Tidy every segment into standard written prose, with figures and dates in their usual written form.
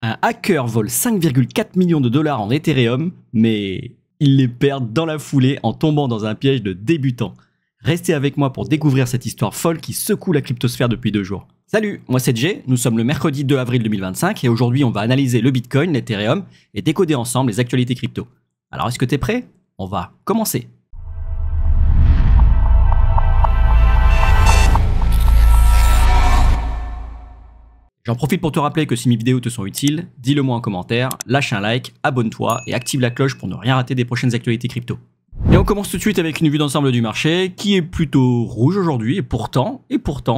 Un hacker vole 5,4 millions de dollars en Ethereum, mais il les perd dans la foulée en tombant dans un piège de débutant. Restez avec moi pour découvrir cette histoire folle qui secoue la cryptosphère depuis 2 jours. Salut, moi c'est Jay, nous sommes le mercredi 2 avril 2025 et aujourd'hui on va analyser le Bitcoin, l'Ethereum et décoder ensemble les actualités crypto. Alors est-ce que t'es prêt? On va commencer. J'en profite pour te rappeler que si mes vidéos te sont utiles, dis-le moi en commentaire, lâche un like, abonne-toi et active la cloche pour ne rien rater des prochaines actualités crypto. Et on commence tout de suite avec une vue d'ensemble du marché qui est plutôt rouge aujourd'hui et pourtant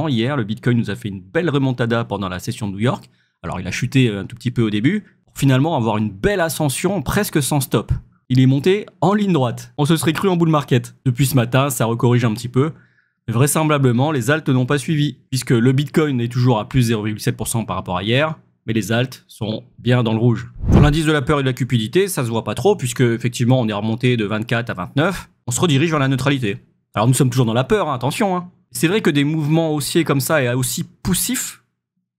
hier le Bitcoin nous a fait une belle remontada pendant la session de New York. Alors il a chuté un tout petit peu au début pour finalement avoir une belle ascension presque sans stop. Il est monté en ligne droite. On se serait cru en bull market. Depuis ce matin, ça recorrige un petit peu. Mais vraisemblablement, les alts n'ont pas suivi puisque le Bitcoin est toujours à plus 0,7% par rapport à hier. Mais les alts sont bien dans le rouge. Sur l'indice de la peur et de la cupidité, ça se voit pas trop puisque effectivement on est remonté de 24 à 29. On se redirige vers la neutralité. Alors nous sommes toujours dans la peur, hein, attention. Hein. C'est vrai que des mouvements haussiers comme ça et aussi poussifs,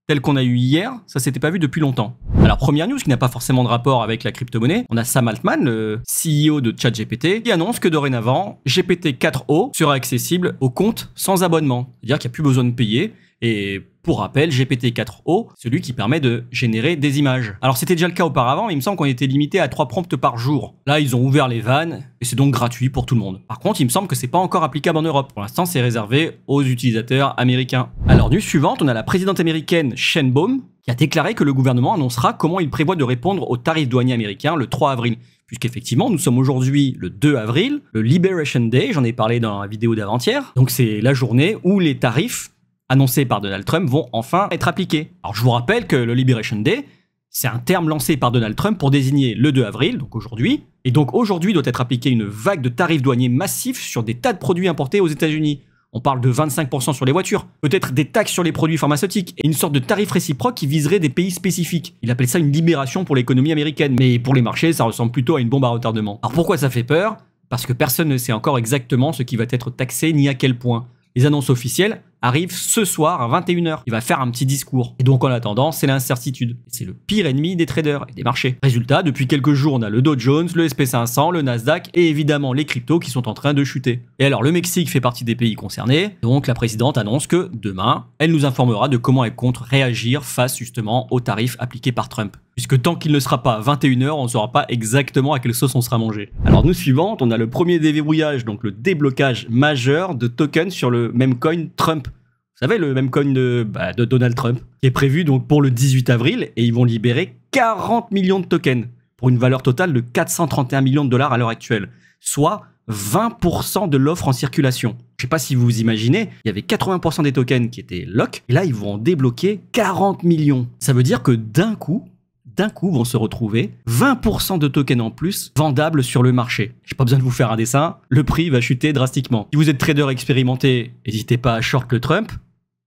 tels qu'on a eu hier, ça s'était pas vu depuis longtemps. Alors première news qui n'a pas forcément de rapport avec la crypto-monnaie, on a Sam Altman, le CEO de ChatGPT, qui annonce que dorénavant, GPT-4o sera accessible aux comptes sans abonnement. C'est-à-dire qu'il n'y a plus besoin de payer. Et pour rappel, GPT-4o, celui qui permet de générer des images. Alors c'était déjà le cas auparavant, mais il me semble qu'on était limité à 3 prompts par jour. Là, ils ont ouvert les vannes et c'est donc gratuit pour tout le monde. Par contre, il me semble que c'est pas encore applicable en Europe. Pour l'instant, c'est réservé aux utilisateurs américains. Alors, news suivante, on a la présidente américaine Sheinbaum qui a déclaré que le gouvernement annoncera comment il prévoit de répondre aux tarifs douaniers américains le 3 avril. Puisqu'effectivement, nous sommes aujourd'hui le 2 avril, le Liberation Day, j'en ai parlé dans la vidéo d'avant-hier. Donc c'est la journée où les tarifs annoncés par Donald Trump vont enfin être appliqués. Alors je vous rappelle que le Liberation Day, c'est un terme lancé par Donald Trump pour désigner le 2 avril, donc aujourd'hui. Et donc aujourd'hui doit être appliquée une vague de tarifs douaniers massifs sur des tas de produits importés aux États-Unis. On parle de 25% sur les voitures, peut-être des taxes sur les produits pharmaceutiques et une sorte de tarif réciproque qui viserait des pays spécifiques. Il appelle ça une libération pour l'économie américaine, mais pour les marchés, ça ressemble plutôt à une bombe à retardement. Alors pourquoi ça fait peur? Parce que personne ne sait encore exactement ce qui va être taxé ni à quel point. Les annonces officielles arrivent ce soir à 21h. Il va faire un petit discours. Et donc en attendant, c'est l'incertitude. C'est le pire ennemi des traders et des marchés. Résultat, depuis quelques jours, on a le Dow Jones, le SP500, le Nasdaq et évidemment les cryptos qui sont en train de chuter. Et alors le Mexique fait partie des pays concernés. Donc la présidente annonce que demain, elle nous informera de comment elle compte réagir face justement aux tarifs appliqués par Trump. Puisque tant qu'il ne sera pas 21h, on ne saura pas exactement à quelle sauce on sera mangé. Alors nous suivante, on a le premier déverrouillage, donc le déblocage majeur de tokens sur le meme coin Trump. Vous savez, le meme coin de Donald Trump, qui est prévu donc pour le 18 avril, et ils vont libérer 40 millions de tokens, pour une valeur totale de 431 millions de dollars à l'heure actuelle, soit 20% de l'offre en circulation. Je sais pas si vous vous imaginez, il y avait 80% des tokens qui étaient lock, et là ils vont en débloquer 40 millions. Ça veut dire que d'un coup vont se retrouver 20% de tokens en plus vendables sur le marché. J'ai pas besoin de vous faire un dessin, le prix va chuter drastiquement. Si vous êtes trader expérimenté, n'hésitez pas à short le Trump,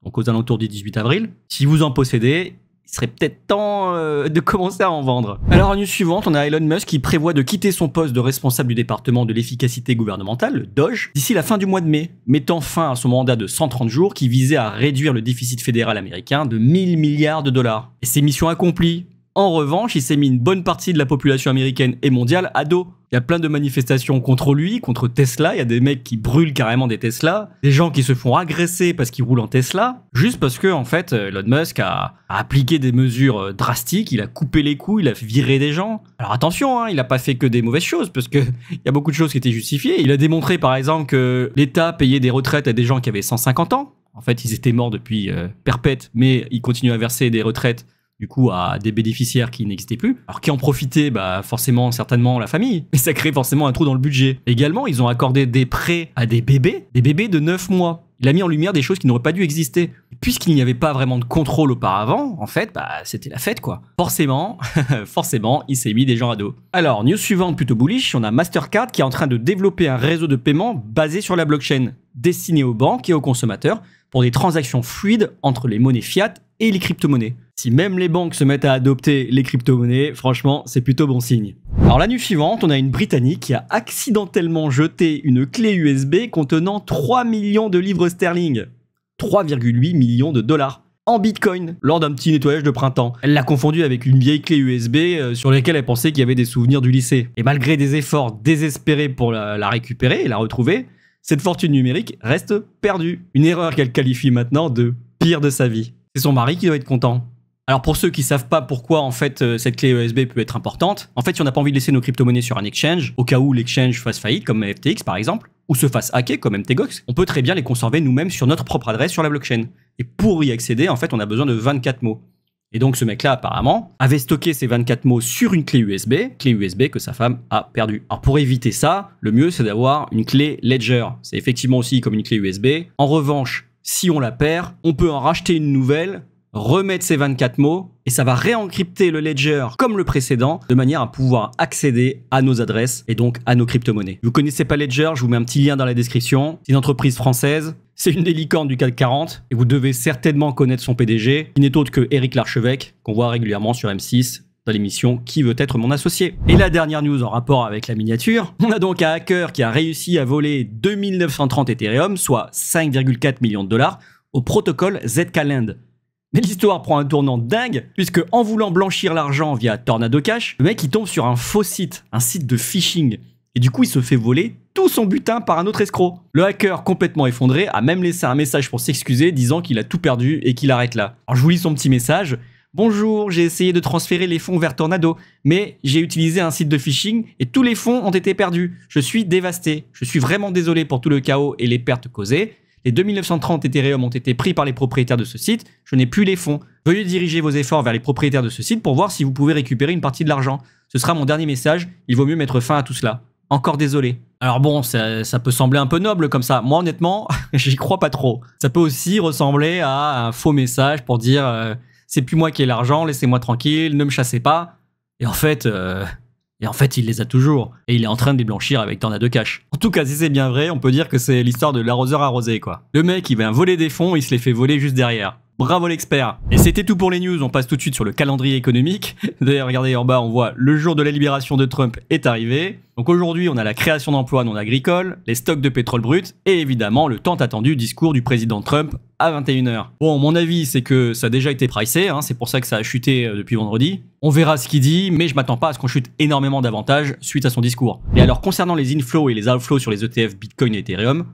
donc aux alentours du 18 avril. Si vous en possédez, il serait peut-être temps de commencer à en vendre. Alors, news suivante, on a Elon Musk qui prévoit de quitter son poste de responsable du département de l'efficacité gouvernementale, le DOGE, d'ici la fin du mois de mai, mettant fin à son mandat de 130 jours qui visait à réduire le déficit fédéral américain de 1000 milliards de dollars. Et c'est mission accomplie. En revanche, il s'est mis une bonne partie de la population américaine et mondiale à dos. Il y a plein de manifestations contre lui, contre Tesla. Il y a des mecs qui brûlent carrément des Tesla. Des gens qui se font agresser parce qu'ils roulent en Tesla. Juste parce que, en fait, Elon Musk a appliqué des mesures drastiques. Il a coupé les coûts, il a viré des gens. Alors attention, hein, il n'a pas fait que des mauvaises choses parce que il y a beaucoup de choses qui étaient justifiées. Il a démontré, par exemple, que l'État payait des retraites à des gens qui avaient 150 ans. En fait, ils étaient morts depuis perpète, mais ils continuent à verser des retraites du coup à des bénéficiaires qui n'existaient plus. Alors qui en profitaient? Forcément, certainement la famille. Et ça crée forcément un trou dans le budget. Également, ils ont accordé des prêts à des bébés de 9 mois. Il a mis en lumière des choses qui n'auraient pas dû exister. Puisqu'il n'y avait pas vraiment de contrôle auparavant, en fait, c'était la fête, quoi. Forcément, il s'est mis des gens à dos. Alors, news suivante plutôt bullish, on a Mastercard qui est en train de développer un réseau de paiement basé sur la blockchain, destiné aux banques et aux consommateurs pour des transactions fluides entre les monnaies fiat et les crypto-monnaies. Si même les banques se mettent à adopter les crypto-monnaies, franchement, c'est plutôt bon signe. Alors la news suivante, on a une Britannique qui a accidentellement jeté une clé USB contenant 3 millions de livres sterling. 3,8 millions de dollars. en Bitcoin lors d'un petit nettoyage de printemps. Elle l'a confondu avec une vieille clé USB sur laquelle elle pensait qu'il y avait des souvenirs du lycée. Et malgré des efforts désespérés pour la récupérer et la retrouver, cette fortune numérique reste perdue. Une erreur qu'elle qualifie maintenant de pire de sa vie. C'est son mari qui doit être content. Alors pour ceux qui savent pas pourquoi en fait cette clé USB peut être importante, en fait si on n'a pas envie de laisser nos crypto-monnaies sur un exchange, au cas où l'exchange fasse faillite comme FTX par exemple, ou se fasse hacker comme MTGOX, on peut très bien les conserver nous-mêmes sur notre propre adresse sur la blockchain. Et pour y accéder, en fait on a besoin de 24 mots. Et donc ce mec-là apparemment avait stocké ces 24 mots sur une clé USB que sa femme a perdue. Alors pour éviter ça, le mieux c'est d'avoir une clé Ledger. C'est effectivement aussi comme une clé USB. En revanche, si on la perd, on peut en racheter une nouvelle, remettre ces 24 mots et ça va réencrypter le ledger comme le précédent de manière à pouvoir accéder à nos adresses et donc à nos crypto-monnaies. Vous connaissez pas Ledger, je vous mets un petit lien dans la description. C'est une entreprise française, c'est une des licornes du CAC 40 et vous devez certainement connaître son PDG qui n'est autre que Éric Larchevêque qu'on voit régulièrement sur M6 dans l'émission Qui veut être mon associé. Et la dernière news en rapport avec la miniature, on a donc un hacker qui a réussi à voler 2930 Ethereum, soit 5,4 millions de dollars, au protocole Zcash. Mais l'histoire prend un tournant dingue, puisque en voulant blanchir l'argent via Tornado Cash, le mec il tombe sur un faux site, un site de phishing. Et du coup il se fait voler tout son butin par un autre escroc. Le hacker, complètement effondré, a même laissé un message pour s'excuser, disant qu'il a tout perdu et qu'il arrête là. Alors je vous lis son petit message. Bonjour, j'ai essayé de transférer les fonds vers Tornado, mais j'ai utilisé un site de phishing et tous les fonds ont été perdus. Je suis dévasté. Je suis vraiment désolé pour tout le chaos et les pertes causées. Les 2930 Ethereum ont été pris par les propriétaires de ce site, je n'ai plus les fonds. Veuillez diriger vos efforts vers les propriétaires de ce site pour voir si vous pouvez récupérer une partie de l'argent. Ce sera mon dernier message, il vaut mieux mettre fin à tout cela. Encore désolé. Alors bon, ça peut sembler un peu noble comme ça. Moi honnêtement, j'y crois pas trop. Ça peut aussi ressembler à un faux message pour dire c'est plus moi qui ai l'argent, laissez-moi tranquille, ne me chassez pas. Et en fait, il les a toujours. Et il est en train de les blanchir avec Tornado Cash. En tout cas, si c'est bien vrai, on peut dire que c'est l'histoire de l'arroseur arrosé, quoi. Le mec, il vient voler des fonds, il se les fait voler juste derrière. Bravo l'expert. Et c'était tout pour les news, on passe tout de suite sur le calendrier économique. D'ailleurs, regardez en bas, on voit le jour de la libération de Trump est arrivé. Donc aujourd'hui, on a la création d'emplois non agricoles, les stocks de pétrole brut et évidemment le tant attendu discours du président Trump à 21h. Bon, mon avis, c'est que ça a déjà été pricé, hein, c'est pour ça que ça a chuté depuis vendredi. On verra ce qu'il dit, mais je m'attends pas à ce qu'on chute énormément davantage suite à son discours. Et alors, concernant les inflows et les outflows sur les ETF Bitcoin et Ethereum,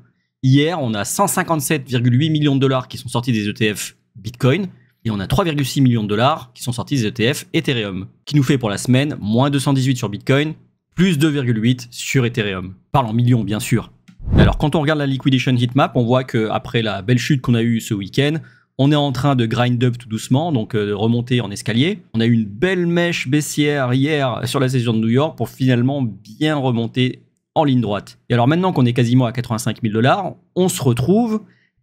hier, on a 157,8 millions de dollars qui sont sortis des ETF Bitcoin et on a 3,6 millions de dollars qui sont sortis des ETF Ethereum, qui nous fait pour la semaine moins 218 sur Bitcoin, plus 2,8 sur Ethereum. Parle en millions, bien sûr. Alors, quand on regarde la liquidation heatmap, on voit qu'après la belle chute qu'on a eue ce week-end, on est en train de grind up tout doucement, donc de remonter en escalier. On a eu une belle mèche baissière hier sur la session de New York pour finalement bien remonter en ligne droite. Et alors maintenant qu'on est quasiment à 85 000 dollars, on se retrouve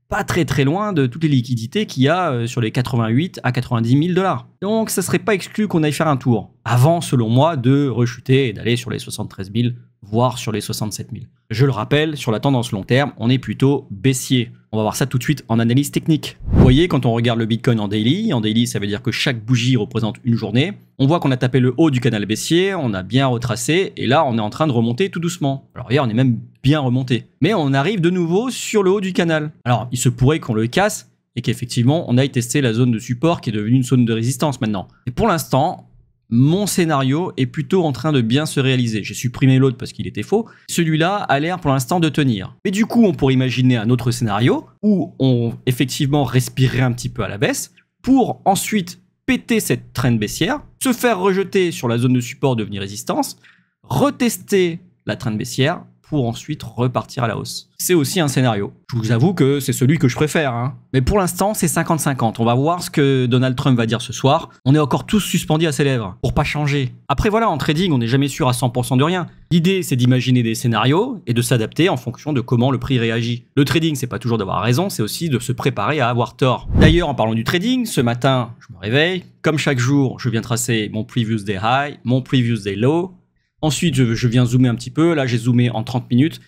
pas très loin de toutes les liquidités qu'il y a sur les 88 à 90 000 dollars. Donc ça serait pas exclu qu'on aille faire un tour, avant selon moi de rechuter et d'aller sur les 73 000, voire sur les 67 000. Je le rappelle, sur la tendance long terme, on est plutôt baissier. On va voir ça tout de suite en analyse technique. Vous voyez, quand on regarde le Bitcoin en daily ça veut dire que chaque bougie représente une journée. On voit qu'on a tapé le haut du canal baissier, on a bien retracé, et là on est en train de remonter tout doucement. Alors hier on est même bien remonté. Mais on arrive de nouveau sur le haut du canal. Alors il se pourrait qu'on le casse, et qu'effectivement on aille tester la zone de support qui est devenue une zone de résistance maintenant. Et pour l'instant, mon scénario est plutôt en train de bien se réaliser. J'ai supprimé l'autre parce qu'il était faux. Celui-là a l'air pour l'instant de tenir. Mais du coup, on pourrait imaginer un autre scénario où on effectivement respirerait un petit peu à la baisse pour ensuite péter cette trend baissière, se faire rejeter sur la zone de support, devenir résistance, retester la trend baissière pour ensuite repartir à la hausse. C'est aussi un scénario. Je vous avoue que c'est celui que je préfère, hein. Mais pour l'instant, c'est 50-50. On va voir ce que Donald Trump va dire ce soir. On est encore tous suspendus à ses lèvres pour pas changer. Après voilà, en trading, on n'est jamais sûr à 100% de rien. L'idée, c'est d'imaginer des scénarios et de s'adapter en fonction de comment le prix réagit. Le trading, c'est pas toujours d'avoir raison, c'est aussi de se préparer à avoir tort. D'ailleurs, en parlant du trading, ce matin, je me réveille. Comme chaque jour, je viens tracer mon previous day high, mon previous day low. Ensuite, je viens zoomer un petit peu. Là, j'ai zoomé en 30 minutes.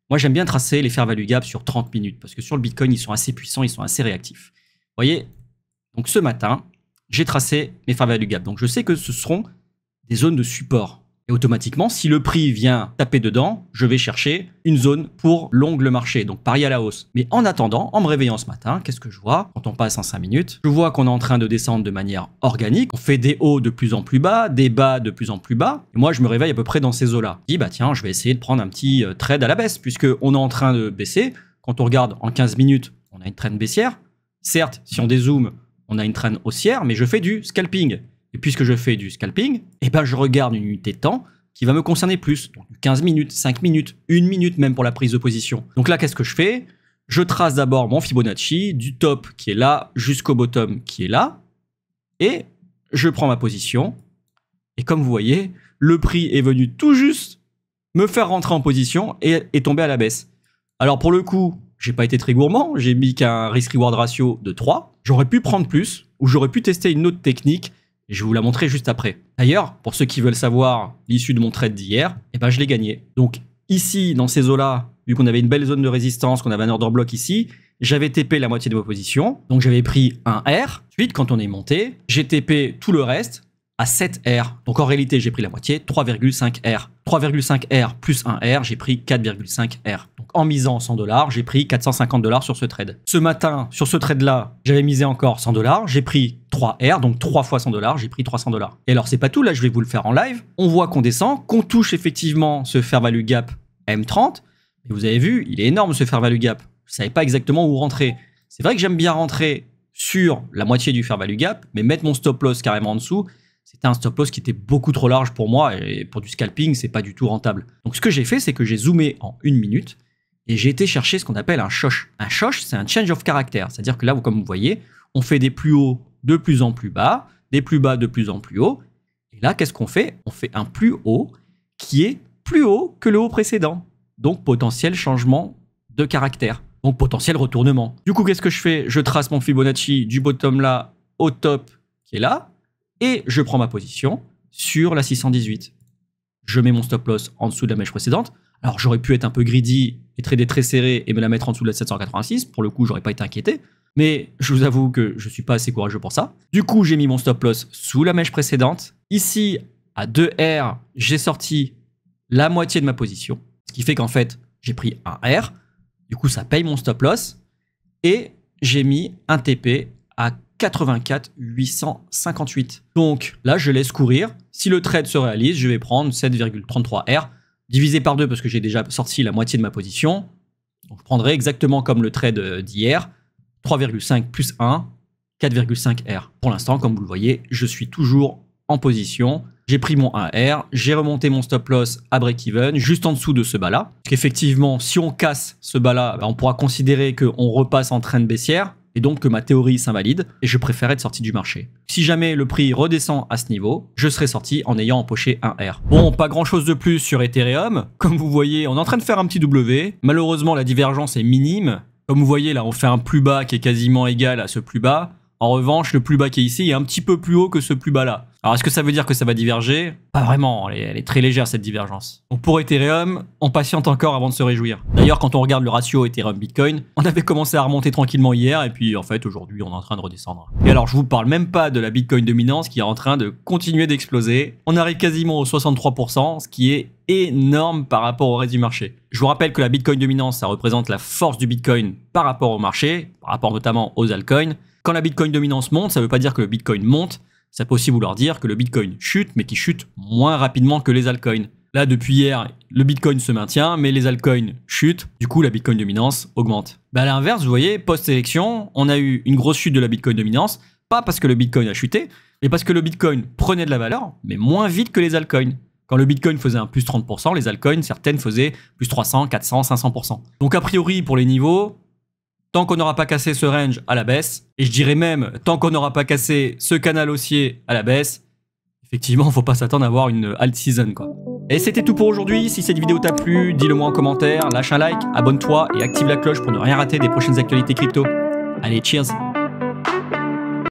Moi, j'aime bien tracer les fair value gap sur 30 minutes parce que sur le Bitcoin, ils sont assez puissants, ils sont assez réactifs. Vous voyez, donc ce matin, j'ai tracé mes fair value gap. Donc, je sais que ce seront des zones de support. Et automatiquement, si le prix vient taper dedans, je vais chercher une zone pour l'ongle marché, donc pari à la hausse. Mais en attendant, en me réveillant ce matin, qu'est-ce que je vois quand on passe en 5 minutes? Je vois qu'on est en train de descendre de manière organique. On fait des hauts de plus en plus bas, des bas de plus en plus bas. Et moi, je me réveille à peu près dans ces eaux-là. Je dis, bah tiens, je vais essayer de prendre un petit trade à la baisse, puisqu'on est en train de baisser. Quand on regarde en 15 minutes, on a une trend baissière. Certes, si on dézoome, on a une trend haussière, mais je fais du scalping. Et puisque je fais du scalping, eh ben je regarde une unité de temps qui va me concerner plus. Donc 15 minutes, 5 minutes, 1 minute même pour la prise de position. Donc là, qu'est-ce que je fais? Je trace d'abord mon Fibonacci du top qui est là jusqu'au bottom qui est là. Et je prends ma position. Et comme vous voyez, le prix est venu tout juste me faire rentrer en position et est tombé à la baisse. Alors pour le coup, j'ai pas été très gourmand. J'ai mis qu'un risk-reward ratio de 3. J'aurais pu prendre plus ou j'aurais pu tester une autre technique. Et je vais vous la montrer juste après. D'ailleurs, pour ceux qui veulent savoir l'issue de mon trade d'hier, eh ben je l'ai gagné. Donc ici, dans ces eaux-là, vu qu'on avait une belle zone de résistance, qu'on avait un order block ici, j'avais TP la moitié de ma position. Donc j'avais pris un R. Ensuite, quand on est monté, j'ai TP tout le reste à 7 R. Donc en réalité, j'ai pris la moitié, 3,5 R. 3,5 R plus 1 R, j'ai pris 4,5 R. Donc en misant 100 $, j'ai pris 450 $ sur ce trade. Ce matin, sur ce trade-là, j'avais misé encore 100 $, j'ai pris 3 R, donc 3 fois 100 $, j'ai pris 300 $. Et alors c'est pas tout, là je vais vous le faire en live. On voit qu'on descend, qu'on touche effectivement ce fair value gap M30. Et vous avez vu, il est énorme ce fair value gap. Je savais pas exactement où rentrer. C'est vrai que j'aime bien rentrer sur la moitié du fair value gap, mais mettre mon stop loss carrément en dessous, c'était un stop loss qui était beaucoup trop large pour moi et pour du scalping, c'est pas du tout rentable. Donc ce que j'ai fait, c'est que j'ai zoomé en 1 minute et j'ai été chercher ce qu'on appelle un shosh. Un shosh, c'est un change of character, c'est-à-dire que là, comme vous voyez, on fait des plus hauts de plus en plus bas, des plus bas de plus en plus haut. Et là, qu'est-ce qu'on fait? On fait un plus haut qui est plus haut que le haut précédent. Donc potentiel changement de caractère. Donc potentiel retournement. Du coup, qu'est-ce que je fais? Je trace mon Fibonacci du bottom là au top qui est là. Et je prends ma position sur la 618. Je mets mon stop loss en dessous de la mèche précédente. Alors j'aurais pu être un peu greedy et trader très serré et me la mettre en dessous de la 786. Pour le coup, j'aurais pas été inquiété. Mais je vous avoue que je suis pas assez courageux pour ça. Du coup, j'ai mis mon stop loss sous la mèche précédente. Ici, à 2 R, j'ai sorti la moitié de ma position. Ce qui fait qu'en fait, j'ai pris un R. Du coup, ça paye mon stop loss. Et j'ai mis un TP à 84 858. Donc là, je laisse courir. Si le trade se réalise, je vais prendre 7,33 R divisé par 2 parce que j'ai déjà sorti la moitié de ma position. Donc je prendrai exactement comme le trade d'hier, 3,5 plus 1, 4,5 R. Pour l'instant, comme vous le voyez, je suis toujours en position. J'ai pris mon 1R, j'ai remonté mon stop loss à break-even, juste en dessous de ce bas-là. Parce qu'effectivement, si on casse ce bas-là, on pourra considérer qu'on repasse en trend baissière. Et donc que ma théorie s'invalide, et je préfère être sorti du marché. Si jamais le prix redescend à ce niveau, je serai sorti en ayant empoché un R. Bon, pas grand chose de plus sur Ethereum. Comme vous voyez, on est en train de faire un petit W. Malheureusement, la divergence est minime. Comme vous voyez, là, on fait un plus bas qui est quasiment égal à ce plus bas. En revanche, le plus bas qui est ici est un petit peu plus haut que ce plus bas là. Alors est-ce que ça veut dire que ça va diverger? Pas vraiment, elle est très légère cette divergence. Donc pour Ethereum, on patiente encore avant de se réjouir. D'ailleurs, quand on regarde le ratio Ethereum-Bitcoin, on avait commencé à remonter tranquillement hier et puis en fait aujourd'hui on est en train de redescendre. Et alors je vous parle même pas de la Bitcoin dominance qui est en train de continuer d'exploser. On arrive quasiment aux 63%, ce qui est énorme par rapport au reste du marché. Je vous rappelle que la Bitcoin dominance, ça représente la force du Bitcoin par rapport au marché, par rapport notamment aux altcoins. Quand la Bitcoin dominance monte, ça ne veut pas dire que le Bitcoin monte, ça peut aussi vouloir dire que le Bitcoin chute, mais qui chute moins rapidement que les altcoins. Là, depuis hier, le Bitcoin se maintient, mais les altcoins chutent, du coup la Bitcoin dominance augmente. À l'inverse, vous voyez, post-élection, on a eu une grosse chute de la Bitcoin dominance, pas parce que le Bitcoin a chuté, mais parce que le Bitcoin prenait de la valeur, mais moins vite que les altcoins. Quand le Bitcoin faisait un plus 30%, les altcoins, certaines faisaient plus 300, 400, 500%. Donc a priori, pour les niveaux, tant qu'on n'aura pas cassé ce range à la baisse, et je dirais même tant qu'on n'aura pas cassé ce canal haussier à la baisse, effectivement, faut pas s'attendre à avoir une alt season, quoi. Et c'était tout pour aujourd'hui. Si cette vidéo t'a plu, dis-le moi en commentaire, lâche un like, abonne-toi et active la cloche pour ne rien rater des prochaines actualités crypto. Allez, cheers!